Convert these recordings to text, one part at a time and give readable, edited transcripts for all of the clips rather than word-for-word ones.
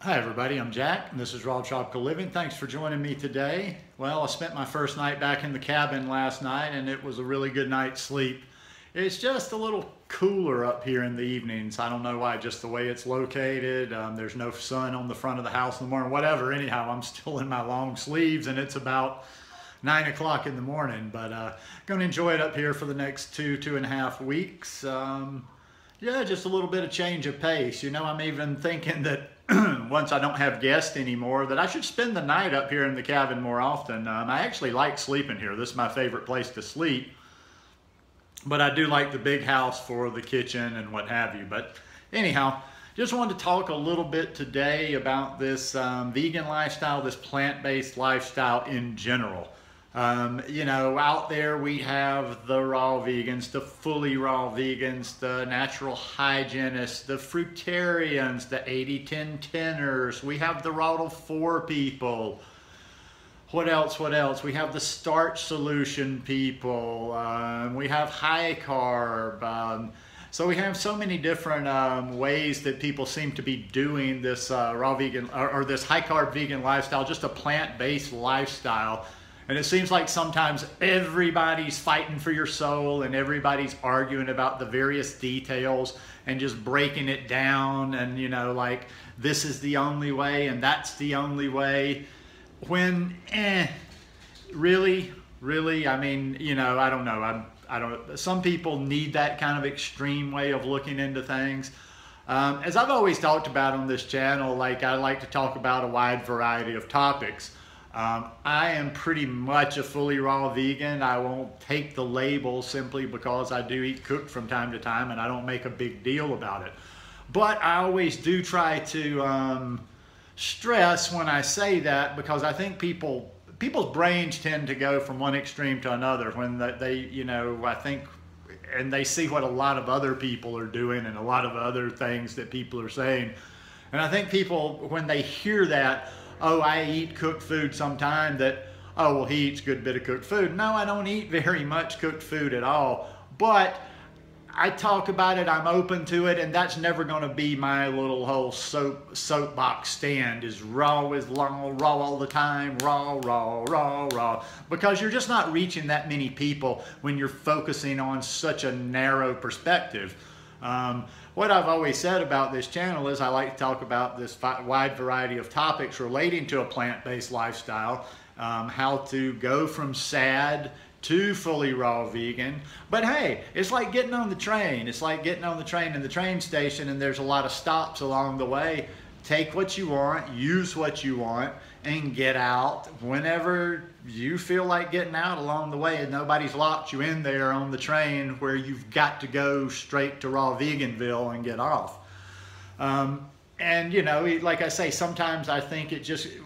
Hi everybody, I'm Jack and this is Raw Tropical Living. Thanks for joining me today. Well, I spent my first night back in the cabin last night and it was a really good night's sleep. It's just a little cooler up here in the evenings. I don't know why, just the way it's located. There's no sun on the front of the house in the morning, whatever. Anyhow, I'm still in my long sleeves and it's about 9 o'clock in the morning, but gonna enjoy it up here for the next two and a half weeks. Yeah, just a little bit of change of pace. You know, I'm even thinking that once I don't have guests anymore, that I should spend the night up here in the cabin more often. I actually like sleeping here. This is my favorite place to sleep. But I do like the big house for the kitchen and what have you. But anyhow, just wanted to talk a little bit today about this vegan lifestyle, this plant-based lifestyle in general. You know, out there we have the raw vegans, the fully raw vegans, the natural hygienists, the fruitarians, the 80-10-10ers. We have the raw to 4 people. What else? We have the starch solution people. We have high carb. So we have so many different ways that people seem to be doing this raw vegan or this high carb vegan lifestyle, just a plant-based lifestyle. And it seems like sometimes everybody's fighting for your soul and everybody's arguing about the various details and just breaking it down and, you know, like this is the only way and that's the only way. When, really, I mean, you know, I don't know. I don't, some people need that kind of extreme way of looking into things. As I've always talked about on this channel, like I like to talk about a wide variety of topics. I am pretty much a fully raw vegan. I won't take the label simply because I do eat cooked from time to time and I don't make a big deal about it. But I always do try to stress when I say that, because I think people's brains tend to go from one extreme to another when they, you know, I think, and they see what a lot of other people are doing and a lot of other things that people are saying. And I think people, when they hear that, oh, I eat cooked food sometime, that, oh, well, he eats a good bit of cooked food. No, I don't eat very much cooked food at all. But I talk about it, I'm open to it, and that's never going to be my little whole soapbox stand, is raw all the time, raw. Because you're just not reaching that many people when you're focusing on such a narrow perspective. What I've always said about this channel is I like to talk about this wide variety of topics relating to a plant-based lifestyle, how to go from S.A.D to fully raw vegan. But hey, it's like getting on the train. It's like getting on the train in the train station and there's a lot of stops along the way. Take what you want, use what you want, and get out whenever you feel like getting out along the way, and nobody's locked you in there on the train where you've got to go straight to raw veganville and get off. And you know, like I say, sometimes I think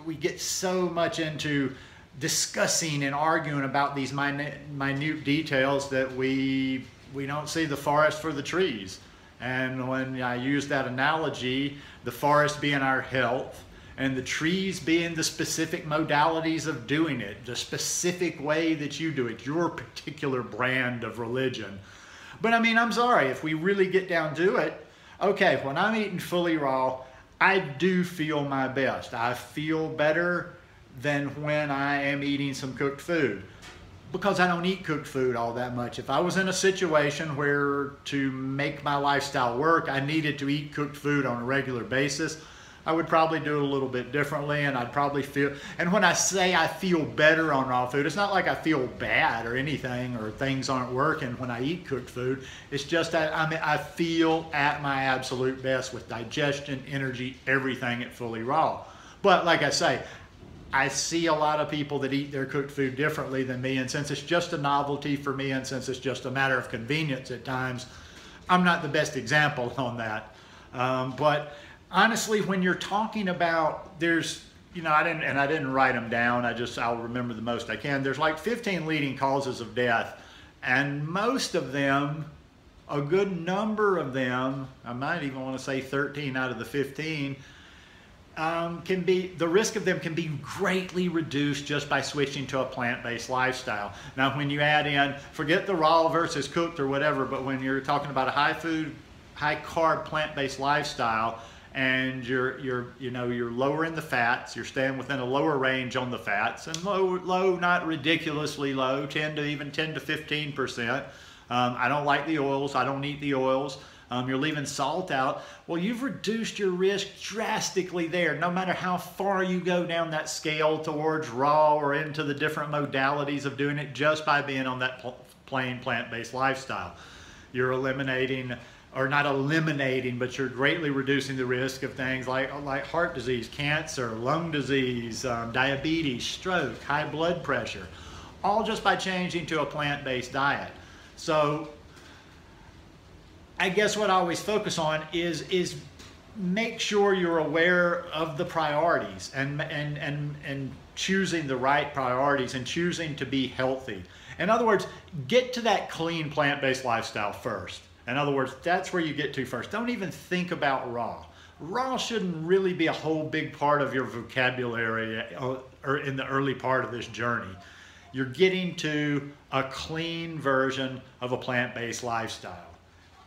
we get so much into discussing and arguing about these minute details that we don't see the forest for the trees. And when I use that analogy, the forest being our health and the trees being the specific modalities of doing it, the specific way that you do it, your particular brand of religion. But I mean, I'm sorry, if we really get down to it, okay, when I'm eating fully raw, I do feel my best. I feel better than when I am eating some cooked food, because I don't eat cooked food all that much. If I was in a situation where to make my lifestyle work, I needed to eat cooked food on a regular basis, I would probably do it a little bit differently, and I'd probably feel, and when I say I feel better on raw food, it's not like I feel bad or anything or things aren't working when I eat cooked food. It's just that I feel at my absolute best with digestion, energy, everything at fully raw. But like I say, I see a lot of people that eat their cooked food differently than me, and since it's just a novelty for me and since it's just a matter of convenience at times, I'm not the best example on that. But honestly, when you're talking about, there's, you know, I didn't write them down, I'll remember the most I can. There's like 15 leading causes of death, and most of them, a good number of them, I might even want to say 13 out of the 15, the risk of them can be greatly reduced just by switching to a plant-based lifestyle. Now, when you add in, forget the raw versus cooked or whatever, but when you're talking about a high carb, plant-based lifestyle, and you're lowering the fats. You're staying within a lower range on the fats, and low, not ridiculously low, 10 to 15%. I don't like the oils. I don't eat the oils. You're leaving salt out. Well, you've reduced your risk drastically there, no matter how far you go down that scale towards raw or into the different modalities of doing it, just by being on that plain plant-based lifestyle. You're eliminating, or not eliminating, but you're greatly reducing the risk of things like heart disease, cancer, lung disease, diabetes, stroke, high blood pressure, all just by changing to a plant-based diet. So I guess what I always focus on is make sure you're aware of the priorities and choosing the right priorities and choosing to be healthy. In other words, get to that clean plant-based lifestyle first. In other words, that's where you get to first. Don't even think about raw. Raw shouldn't really be a whole big part of your vocabulary or in the early part of this journey. You're getting to a clean version of a plant-based lifestyle.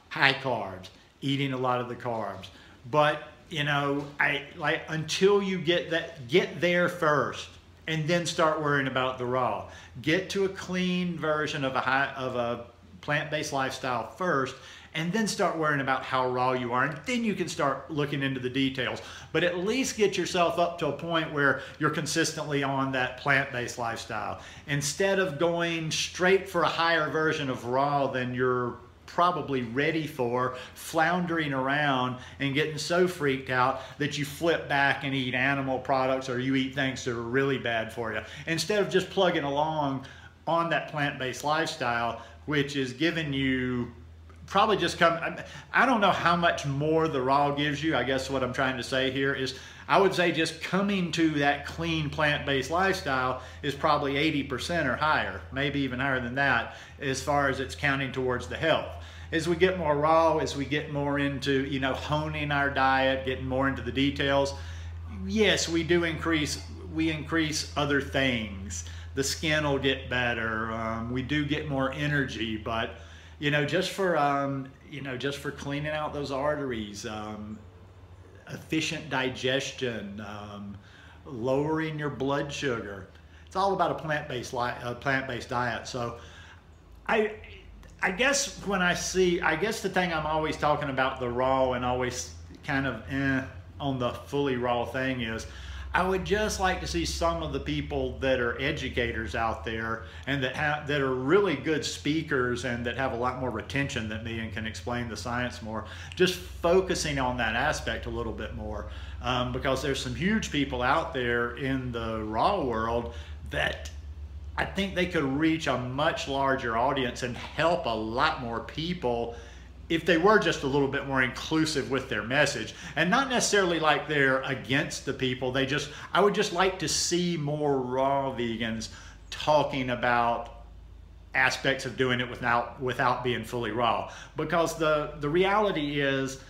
High carbs, eating a lot of the carbs. But, until you get there first, and then start worrying about the raw. Get to a clean version of a plant-based lifestyle first, and then start worrying about how raw you are, and then you can start looking into the details. But at least get yourself up to a point where you're consistently on that plant-based lifestyle. Instead of going straight for a higher version of raw than you're probably ready for, floundering around and getting so freaked out that you flip back and eat animal products, or you eat things that are really bad for you, instead of just plugging along on that plant-based lifestyle, which is giving you probably just I don't know how much more the raw gives you. I guess what I'm trying to say here is, I would say just coming to that clean plant-based lifestyle is probably 80% or higher, maybe even higher than that, as far as it's counting towards the health. As we get more raw, as we get more into, honing our diet, getting more into the details, yes, we increase other things. The skin will get better. We do get more energy, but, just for cleaning out those arteries, efficient digestion, lowering your blood sugar. It's all about a plant-based diet. So I guess the thing I'm always talking about the raw and always kind of on the fully raw thing is, I would just like to see some of the people that are educators out there and that are really good speakers and that have a lot more retention than me and can explain the science more, just focusing on that aspect a little bit more, because there's some huge people out there in the raw world that I think they could reach a much larger audience and help a lot more people if they were just a little bit more inclusive with their message, and not necessarily like they're against the people. I would just like to see more raw vegans talking about aspects of doing it without being fully raw, because the reality is,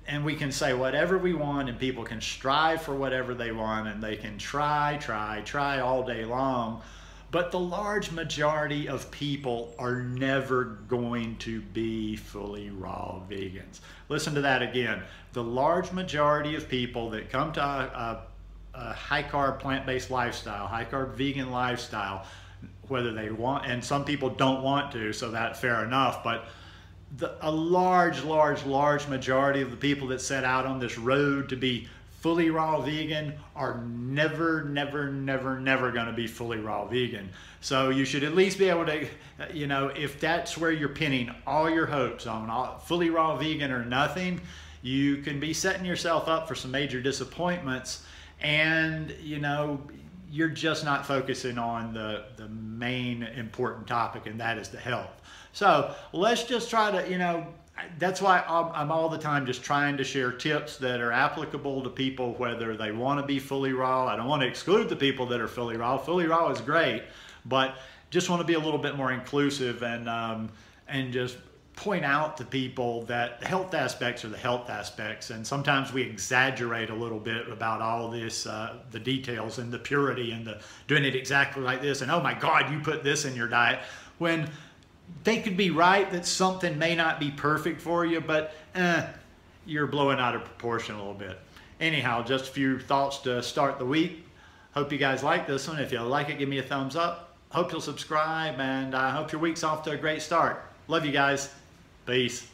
and we can say whatever we want, and people can strive for whatever they want, and they can try all day long, but the large majority of people are never going to be fully raw vegans. Listen to that again. The large majority of people that come to a high-carb plant-based lifestyle, high-carb vegan lifestyle, whether they want, and some people don't want to, so that's fair enough, but a large majority of the people that set out on this road to be fully raw vegan are never going to be fully raw vegan. So you should at least be able to, if that's where you're pinning all your hopes on, fully raw vegan or nothing, you can be setting yourself up for some major disappointments, and you're just not focusing on the main important topic, and that is the health. So let's just try to, that's why I'm all the time just trying to share tips that are applicable to people, whether they want to be fully raw. I don't want to exclude the people that are fully raw. Fully raw is great, but just want to be a little bit more inclusive and just point out to people that the health aspects are the health aspects, and sometimes we exaggerate a little bit about all this, the details and the purity and the doing it exactly like this, and oh my God, you put this in your diet, when they could be right that something may not be perfect for you, but you're blowing out of proportion a little bit. Anyhow, just a few thoughts to start the week. Hope you guys like this one. If you like it, give me a thumbs up. Hope you'll subscribe, and I hope your week's off to a great start. Love you guys. Peace.